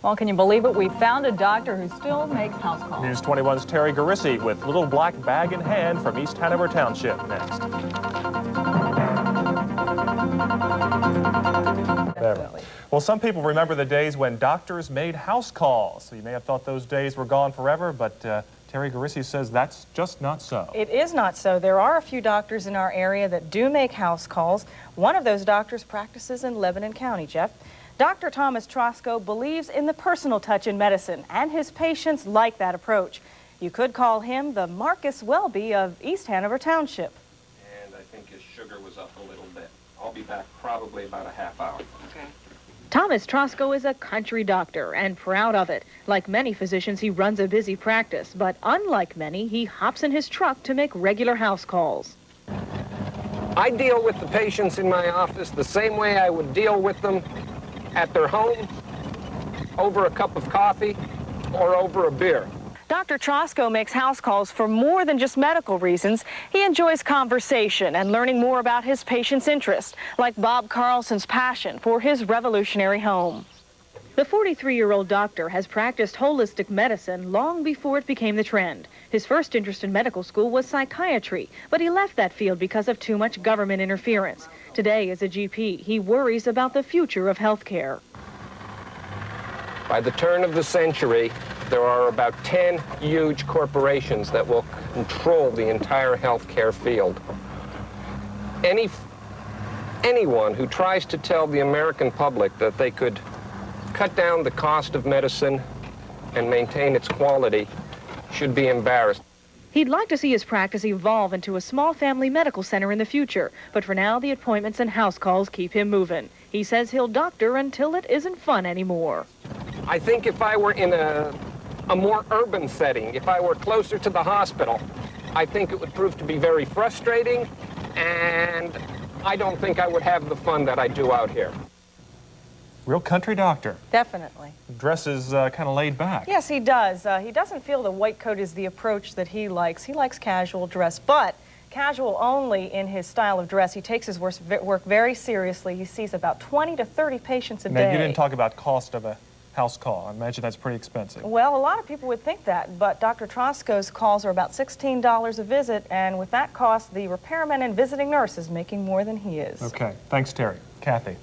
Well, can you believe it? We found a doctor who still makes house calls. News 21's Terry Garrissi with Little Black Bag in Hand from East Hanover Township next. Definitely. Well, some people remember the days when doctors made house calls. So you may have thought those days were gone forever, but Terry Garrissi says that's just not so. It is not so. There are a few doctors in our area that do make house calls. One of those doctors practices in Lebanon County, Jeff. Dr. Thomas Trosko believes in the personal touch in medicine, and his patients like that approach. You could call him the Marcus Welby of East Hanover Township. And I think his sugar was up a little bit. I'll be back probably about a half hour. Okay. Thomas Trosko is a country doctor and proud of it. Like many physicians, he runs a busy practice, but unlike many, he hops in his truck to make regular house calls. I deal with the patients in my office the same way I would deal with them at their home, over a cup of coffee, or over a beer. Dr. Trosko makes house calls for more than just medical reasons. He enjoys conversation and learning more about his patients' interests, like Bob Carlson's passion for his revolutionary home. The 43-year-old doctor has practiced holistic medicine long before it became the trend. His first interest in medical school was psychiatry, but he left that field because of too much government interference. Today, as a GP, he worries about the future of health care. By the turn of the century, there are about 10 huge corporations that will control the entire healthcare field. Anyone who tries to tell the American public that they could cut down the cost of medicine and maintain its quality should be embarrassed. He'd like to see his practice evolve into a small family medical center in the future, but for now, the appointments and house calls keep him moving. He says he'll doctor until it isn't fun anymore. I think if I were in a more urban setting, if I were closer to the hospital, I think it would prove to be very frustrating, and I don't think I would have the fun that I do out here. Real country doctor. Definitely. Dresses kind of laid back. Yes, he does. He doesn't feel the white coat is the approach that he likes. He likes casual dress, but casual only in his style of dress. He takes his work very seriously. He sees about 20 to 30 patients a day. Now, you didn't talk about cost of a house call. I imagine that's pretty expensive. Well, a lot of people would think that, but Dr. Trosko's calls are about $16 a visit, and with that cost, the repairman and visiting nurse is making more than he is. Okay. Thanks, Terry. Kathy.